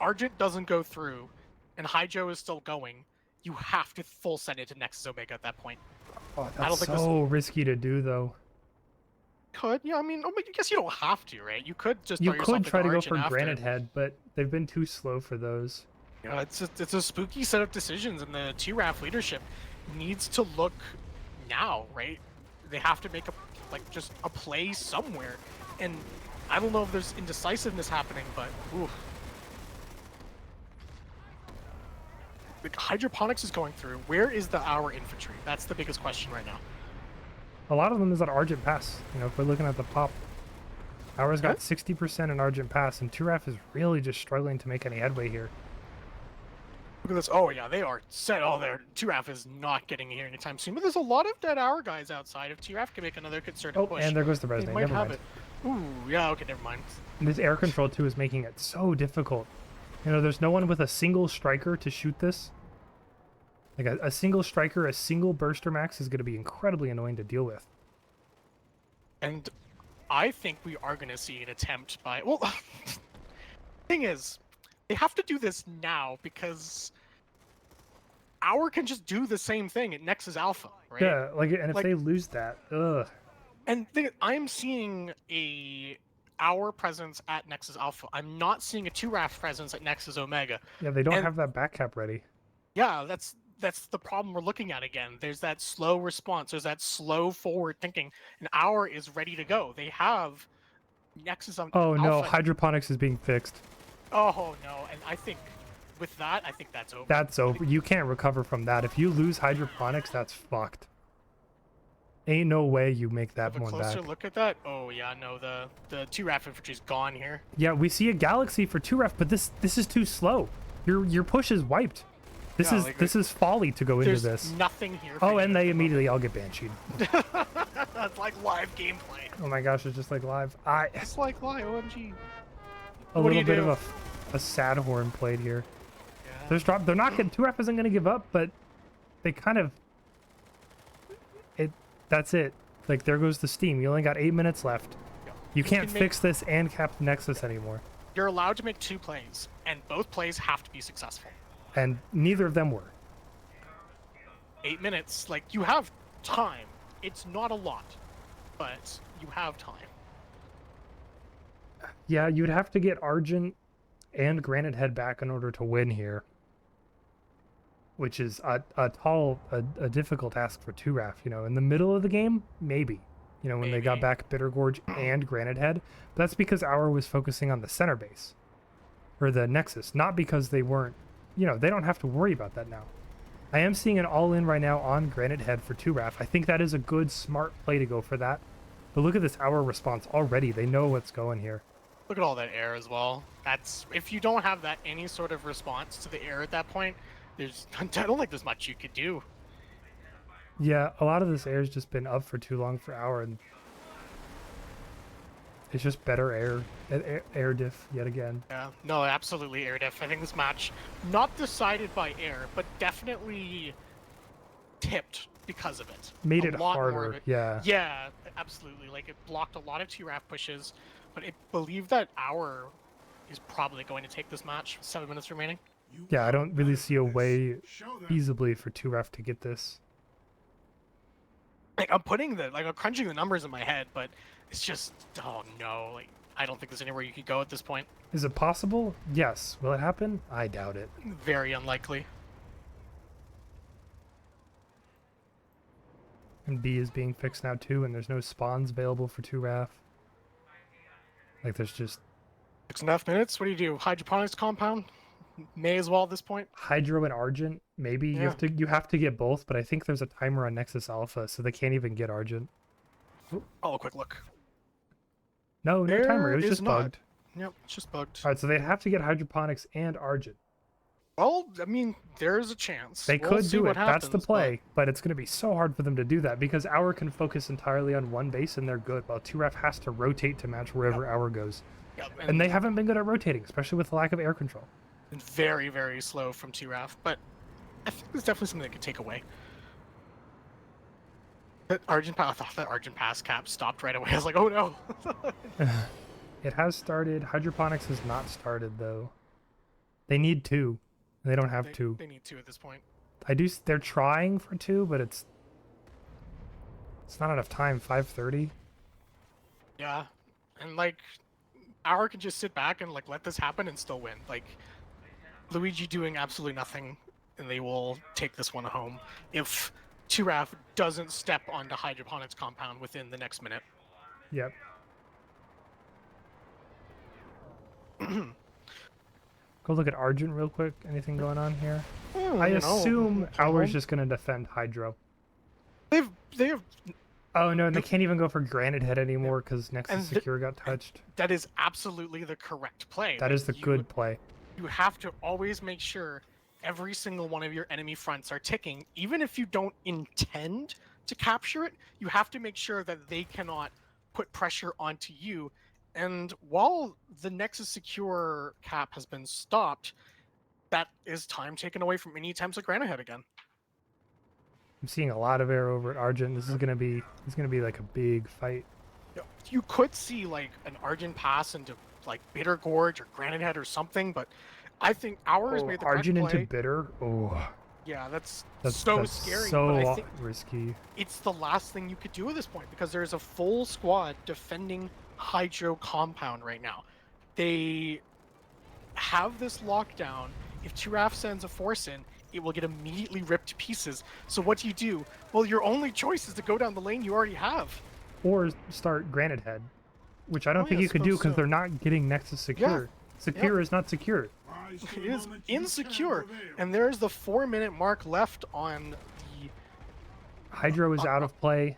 Argent doesn't go through, and Hydro is still going, you have to full send it to Nexus Omega at that point. Oh, I don't that's think so risky to do, though. Could, yeah, I mean, I guess you don't have to, right? You could just You throw yourself could try to into go Argent for after. Granite Head, but they've been too slow for those. Yeah, it's a spooky set of decisions, and the 2RAF leadership needs to look now, right? They have to make just a play somewhere, and I don't know if there's indecisiveness happening, but ooh. The hydroponics is going through. Where is our infantry? That's the biggest question right now. A lot of them is at Argent Pass. You know, if we're looking at the pop, ours got 60% in Argent Pass, and 2RAF is really just struggling to make any headway here. Look at this. Oh, yeah, they are set. Oh, their 2RAF is not getting here anytime soon. But there's a lot of dead hour guys outside. If 2RAF can make another concerted push, And there goes the they Resonate. might Never have mind. it. Ooh, yeah, okay, never mind. And this air control, too, is making it so difficult. You know, there's no one with a single striker to shoot this. Like, a single striker, a single burster max is going to be incredibly annoying to deal with. And I think we are going to see an attempt by... Well, thing is, they have to do this now because Our can just do the same thing at Nexus Alpha, right? Yeah, like, and if Like- they lose that, ugh. And I'm seeing our presence at Nexus Alpha. I'm not seeing a 2RAF presence at Nexus Omega. Yeah, they don't And- have that back cap ready. Yeah, that's the problem we're looking at again. There's that slow response. There's that slow forward thinking. And our is ready to go. They have Nexus on Oh no, Alpha. hydroponics is being fixed. Oh no, and I think with that, I think that's over. That's over. You can't recover from that. If you lose hydroponics, that's fucked. Ain't no way you make that Have a one closer back. look at that. Oh yeah, no, the 2RAF infantry's gone here. Yeah, we see a galaxy for 2RAF, but this is too slow. Your push is wiped. This Yeah, is like, this is folly to go into There's this. nothing here. For Oh, you and to they do. immediately all get bansheed. That's like live gameplay. Oh my gosh, it's just like live. It's like live. OMG. A What do little you bit do? of a sad horn played here. Yeah. They're not getting 2RAF isn't gonna give up, but they kind of it. That's it. Like there goes the steam. You only got 8 minutes left. Yeah. You can't fix this and cap the Nexus anymore. You're allowed to make 2 plays, and both plays have to be successful. And neither of them were. 8 minutes, like, you have time. It's not a lot, but you have time. Yeah, you'd have to get Argent and Granite Head back in order to win here. Which is a difficult task for 2RAF, you know. In the middle of the game, maybe. You know, when they got back Bitter Gorge and Granite Head. But that's because Hour was focusing on the center base. Or the Nexus. Not because they weren't, you know, they don't have to worry about that now. I am seeing an all-in right now on Granite Head for 2RAF. I think that is a good, smart play to go for that. But look at this Hour response already. They know what's going here. Look at all that air as well. That's, if you don't have that any sort of response to the air at that point, there's, I don't think there's much you could do. Yeah, a lot of this air's just been up for too long for Hour, and it's just better air diff yet again. Yeah, no, absolutely air diff. I think this match, not decided by air, but definitely tipped because of it. Made it harder, yeah. Yeah, absolutely. Like, it blocked a lot of 2RAF pushes, but it believed that Hour is probably going to take this match. 7 minutes remaining. Yeah, I don't really see a way feasibly for 2RAF to get this. Like, I'm crunching the numbers in my head, but it's just, oh no, like, I don't think there's anywhere you could go at this point. Is it possible? Yes. Will it happen? I doubt it. Very unlikely. And B is being fixed now too, and there's no spawns available for 2RAF. Like, there's just 6.5 minutes? What do? Hydroponics compound? May as well at this point. Hydro and Argent, maybe. Yeah. You have to get both, but I think there's a timer on Nexus Alpha, so they can't even get Argent. Oh, a quick look. No timer. It was is just not. bugged. Yep, it's just bugged. All right, so they'd have to get Hydroponics and Argent. Well, I mean, there's a chance. They We'll could see do what it. That's the happens, play, but it's going to be so hard for them to do that because Hour can focus entirely on one base and they're good, while 2RAF has to rotate to match wherever Hour goes. Yep, And they haven't been good at rotating, especially with the lack of air control. and very, very slow from 2RAF, but I think there's definitely something they could take away. That Argent Pass, I thought that Argent Pass cap stopped right away. I was like, oh no. It has started. Hydroponics has not started though. They need 2. They don't have 2. They need 2 at this point. They're trying for 2, but it's not enough time. 5:30. Yeah, and like, Hour can just sit back and like let this happen and still win. Like, Luigi doing absolutely nothing, and they will take this one home if 2RAF doesn't step onto Hydroponics compound within the next minute. Yep. Go look at Argent real quick. Anything going on here? I assume Hour's just gonna defend Hydro. They have. Oh no, they can't even go for Granite Head anymore because Nexus Secure got touched. That is absolutely the correct play. That is the good play. You have to always make sure every single one of your enemy fronts are ticking. Even if you don't intend to capture it, you have to make sure that they cannot put pressure onto you. And while the Nexus Secure cap has been stopped, that is time taken away from any attempts at Granite Head again. I'm seeing a lot of air over at Argent. This is gonna be like a big fight. You could see like an Argent pass into like Bitter Gorge or Granite Head or something, but I think Hour's made the correct Argent play. into Bitter. Oh, yeah, that's so scary. So but I think risky. it's the last thing you could do at this point because there's a full squad defending Hydro compound right now. They have this lockdown. If 2RAF sends a force in, it will get immediately ripped to pieces. So what do? Well, your only choice is to go down the lane you already have. Or start Granite Head, which I don't think yeah, you could do because so. they're not getting Nexus Secure. Secure is not secure. It is insecure. And there's the 4-minute mark left on the... Hydro is out of play.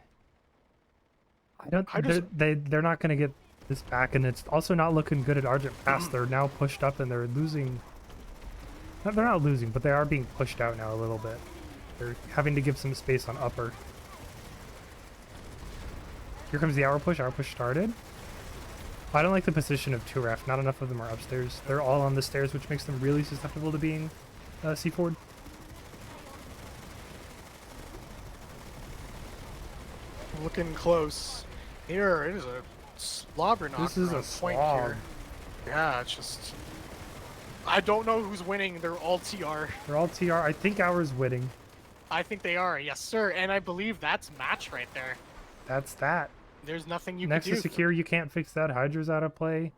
They're not going to get this back, and it's also not looking good at Argent Pass. They're now pushed up and they're losing. They're not losing, but they are being pushed out now a little bit. They're having to give some space on upper. Here comes the Hour push. Hour push started. I don't like the position of 2RAF. Not enough of them are upstairs. They're all on the stairs, which makes them really susceptible to being C4'd. looking close. Here, it is a slobber This knocker is a on point slog. here. Yeah, it's just... I don't know who's winning. They're all TR. They're all TR. I think ours winning. I think they are, yes sir. And I believe that's match right there. That's that. There's nothing you could Nexus do. Secure, you can't fix that. Hydra's out of play.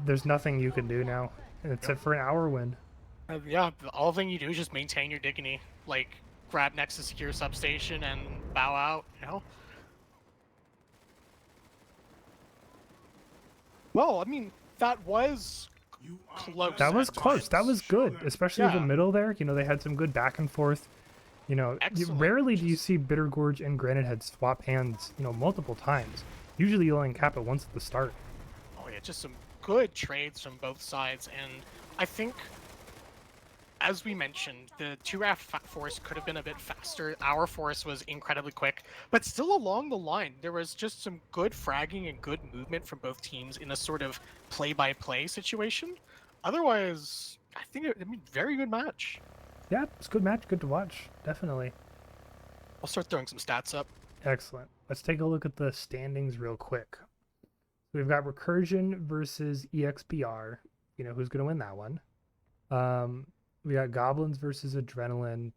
There's nothing you can do now. Except for an hour win. Yeah, the all thing you do is just maintain your dignity. Like, grab Nexus Secure Substation and bow out, you know? Well, I mean, that was close. That was at close. That times. was good. Especially the Yeah. middle there. You know, they had some good back and forth. You know, Excellent rarely do you matches. see Bitter Gorge and Granite Head swap hands, you know, multiple times. Usually you only cap it once at the start. Oh yeah, just some good trades from both sides, and I think, as we mentioned, the 2RAF force could have been a bit faster. Our force was incredibly quick, but still along the line, there was just some good fragging and good movement from both teams in a sort of play-by-play situation. Otherwise, I think I mean, very good match. Yeah, it's a good match. Good to watch. Definitely. I'll start throwing some stats up. Excellent. Let's take a look at the standings real quick. We've got Recursion versus EXPR. You know who's going to win that one. We got Goblins versus Adrenaline.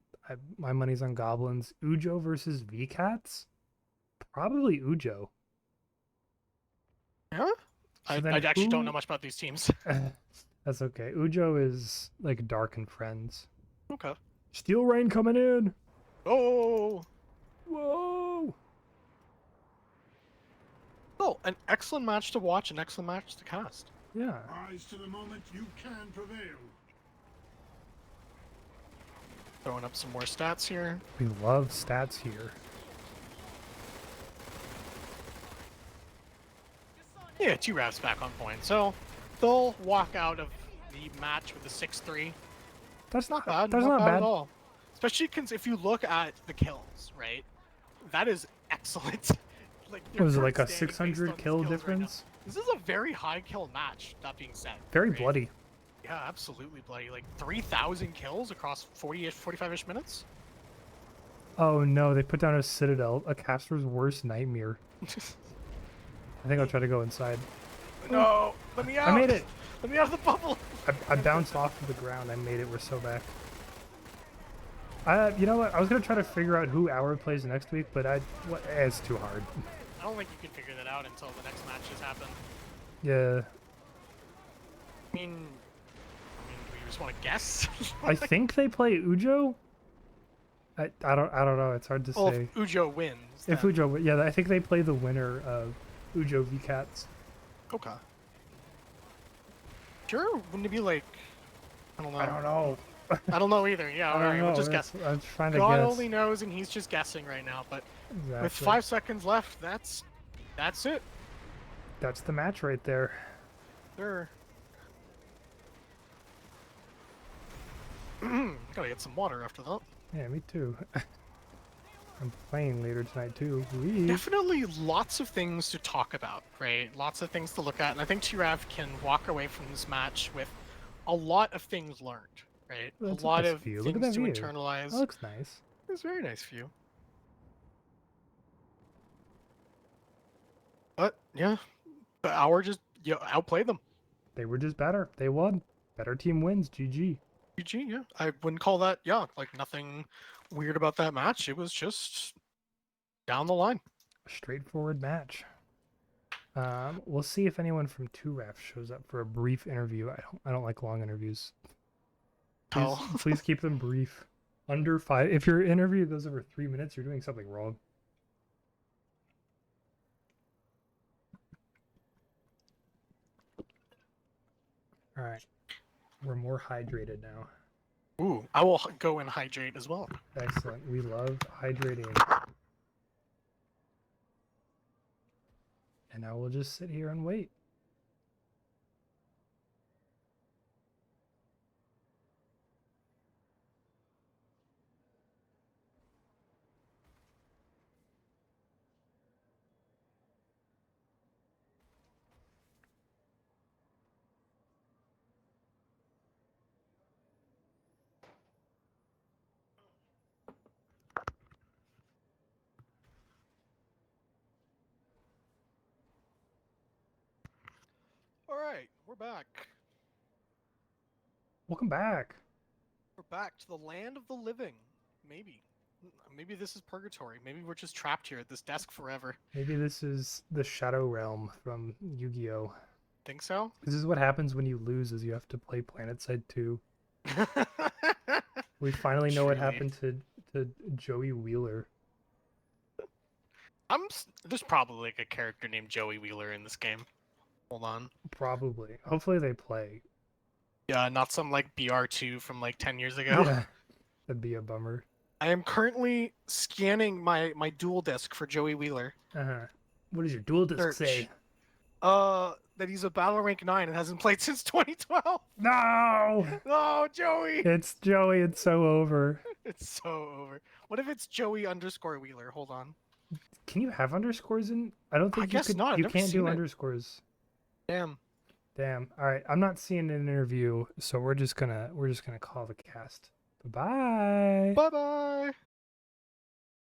My money's on Goblins. Ujo versus VCats. Probably Ujo. Yeah? So I then actually don't who- know much about these teams. That's okay. Ujo is like Dark and Friends. Okay. Steel Rain coming in. Oh! Whoa. Oh, an excellent match to watch, an excellent match to cast. Yeah. Rise to the moment you can prevail. Throwing up some more stats here. We love stats here. Yeah, 2RAF's back on point. So they'll walk out of the match with a 6-3. That's not Bad, That's not not bad bad. at all. Especially if you look at the kills, right? That is excellent. Like, What was it, like a current standing based 600 on these kill kills right now. difference? This is a very high kill match, that being said. Very right? bloody. Yeah, absolutely bloody. Like 3,000 kills across 40-ish, 45-ish minutes. Oh no, they put down a Citadel, a caster's worst nightmare. I think I'll try to go inside. No, let me out. I made it. Let me out of the bubble. I bounced off of the ground. I made it. We're so back. You know what? I was gonna try to figure out who Hour plays next week, but it's too hard. I don't think you can figure that out until the next matches happen. Yeah, I mean, do you just want to guess? I think they play Ujo. I don't know. It's hard to Well, say. if Ujo wins. If then- Ujo, yeah, I think they play the winner of Ujo v Cats. Okay. Sure, wouldn't it be like... I don't know. I don't know. I don't know either. Yeah, I don't alright, know. we'll just guess. I'm trying to God guess. only knows, and he's just guessing right now. But Exactly. with 5 seconds left, that's it. That's the match right there. Sure. Gotta get some water after that. Yeah, me too. I'm playing later tonight too. Wee. Definitely lots of things to talk about, right? Lots of things to look at, and I think 2RAF can walk away from this match with a lot of things learned, right? That's a lot nice of view. things Look at to that view. internalize. That looks nice. It's a very nice view. But yeah, the hour just outplayed them. They were just better. They won. Better team wins. GG. GG, yeah. I wouldn't call that, like nothing weird about that match. It was just down the line. Straightforward match. We'll see if anyone from 2RAF shows up for a brief interview. I don't like long interviews. Please, Oh. please keep them brief. Under 5. If your interview goes over 3 minutes, you're doing something wrong. All right. We're more hydrated now. Ooh, I will go and hydrate as well. Excellent. We love hydrating. And now we'll just sit here and wait. right, we're back. Welcome back. We're back to the land of the living. Maybe. Maybe this is purgatory. Maybe we're just trapped here at this desk forever. Maybe this is the Shadow Realm from Yu-Gi-Oh! Think so? This is what happens when you lose, is you have to play PlanetSide 2. We finally know what Truly. happened to Joey Wheeler. There's probably like a character named Joey Wheeler in this game. Hold on. Probably. Hopefully they play. Yeah, not some like BR2 from like 10 years ago. Yeah. That'd be a bummer. I am currently scanning my dual disk for Joey Wheeler. Uh-huh. What does your dual disc Search. say? That he's a battle rank 9 and hasn't played since 2012. No! Oh, Joey! It's Joey, it's so over. It's so over. What if it's Joey _ Wheeler? Hold on. Can you have underscores in? I don't think I guess not. I've You never can't do seen it. underscores. Damn. Damn. All right, I'm not seeing an interview, so we're just gonna call the cast. Bye-bye. Bye bye.